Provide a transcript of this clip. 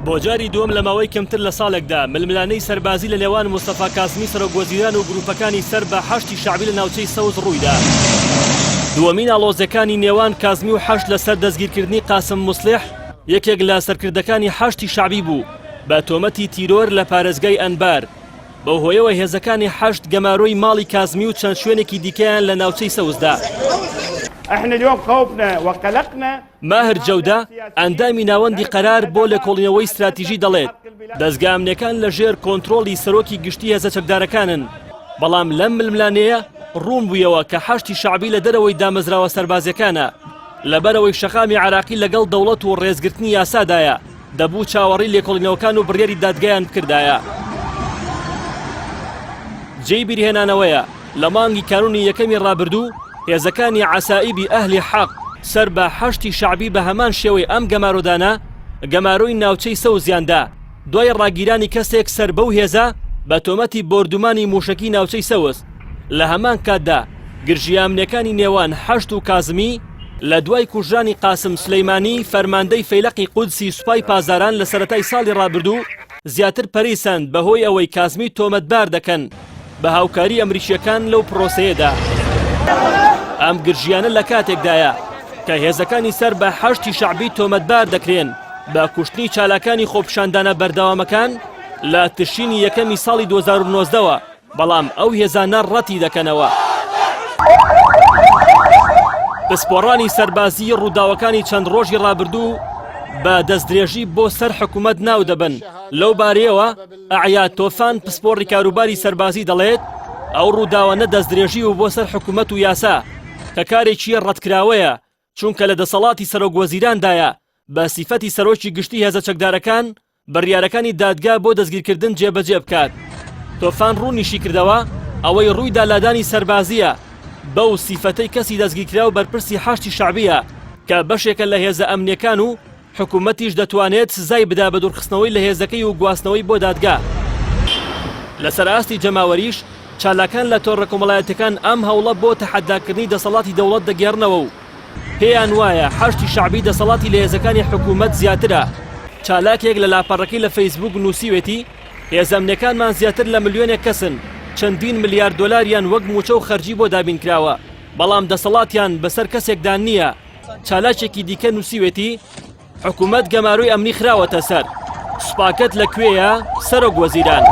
بۆ جاری دووەم لە ماوەی کەمتر لە ساڵێکدا ململانەی سەربازی لە نێوان مستەفا کازمی سەرۆکوەزیران و گروپەکانی سەر بە حەشتی شعبی لە ناوچەی سەوز ڕوویدا. دووەمین ئاڵۆزەکانی نێوان کازمی و حەشت لەسەر دەستگیرکردنی قاسم موسلح یەکێک لە سەرکردەکانی حەشتی شعبی بوو بە تۆمەتی تیرۆر لە پارێزگای ئەنبار. بەو هۆیەوە هێزەکانی حەشت گەمارۆی ماڵی کازمی و چەند شوێنێکی دیکەیان لە ناوچەی سەوزدا. احنا اليوم خوفنا وقلقنا. ماهر جەودا ئەندامی ناوەندی قەرار بۆ لێکۆڵینەوەی استراتیژی دەڵێت دەستگا ئەمنیەکان لەژێر کۆنتڕۆڵی سەرۆکی گشتی هێزە چەکدارەکانن، بەڵام لەم ململانەیە ڕوون بوویەوە کە حەشتی شعبی لە دەرەوەی دامەزراوە سەربازیەکانە لەبەرەوەی شەقامی عراقی لەگەڵ دەوڵەت و ڕێزگرتنی یاسادایە دەبوو چاوەڕی لێکۆڵینەوەکان و بڕیاری دادگایان بکردایە. جێی بیرهێنانەوەیە لە مانگی کانونی یەکەمی ڕابردوو هێزەکانی عەسائیبی ئەهلی حەق سەر بە حەشتی شعبی بە هەمان شێوەی ئەم گەمارۆدانە گەمارۆی ناوچەی سەوزیاندا دوای ڕاگیرانی کەسێک سەر بەو هێزە بە تۆمەتی بۆردومانی موشەکی ناوچەی سەوز. لە هەمان کاتدا گرژی ئەمنیەکانی نێوان حەشت و کازمی لە دوای کوژرانی قاسم سلەیمانی فەرماندەی فەیلەقی قودسی سوپای پازاران لە سەرەتای ساڵی ڕابردوو زیاتر پەریسەند بەهۆی ئەوەی کازمی تۆمەتبار دەکەن بە هاوکاری ئەمریکیەکان لەو پرۆسەیەدا. ئەم گرژیانە لە کاتێکدایە کە هێزەکانی سەر بە حەشتی شعبی تۆمەتبار دەکرێن بە کوشتنی چالاکانی خۆپشاندانە بەردەوامەکان لە تشرینی یەکەمی ساڵی 2019ەوە، بەڵام ئەو هێزانە ڕەتی دەکەنەوە. پسپۆڕانی سەربازی ڕووداوەکانی چەند ڕۆژی ڕابردوو بە دەستدرێژی بۆ سەر حکوومەت ناو دەبن. لەو بارەیەوە ئەعیاد تۆفان پسپۆڕی کاروباری سەربازی دەڵێت ئەو ڕووداوانە دەستدرێژی و بۆ سەر حکوومەت و یاسا کە کارێکی ڕەتکراوەیە چونکە لە دەسەڵاتی سەرۆکوەزیراندایە بە سیفەتی سەرۆکی گشتی هێزە چەکدارەکان بڕیارەکانی دادگا بۆ دەستگیرکردن جێبەجێ بکات. تۆفان ڕوونیشی کردەوە ئەوەی ڕوویدا لادانی سەربازیە بەو سیفەتەی کەسی دەستگیرکرا و بەرپرسی حەشتی شعبیە کە بەشێکە لە هێزە ئەمنیەکان و حکوومەتیش دەتوانێت سزای بدا بە دوورخستنەوەی لە هێزەکەی و گواستنەوەی بۆ دادگا. لەسەر ئاستی جەماوەریش چالاکان لە تۆڕە کۆمەڵایەتەکان ئەم هەوڵە بۆ تەحەداکردنی دەسەڵاتی دەوڵەت دەگێڕنەوە و پێیان وایە حەشتی شعبی دەسەڵاتی لە هێزەکانی حکوومەت زیاترە. چالاکێک لە لاپەڕەکەی لە فەیسبوک نووسیوێتی هێزە ئەمنیەکانمان زیاتر لە ملیۆنێک کەسن، چەندین ملیار دۆلاریان وەک موچە و خەرجی بۆ دابین کراوە، بەڵام دەسەڵاتیان بەسەر کەسێکدان نییە. چالاکێکی دیکە نووسیوێتی حکوومەت گەمارۆی ئەمنی خراوەتە سەر، سوپاکەت لەکوێیە سەرۆکوەزیران.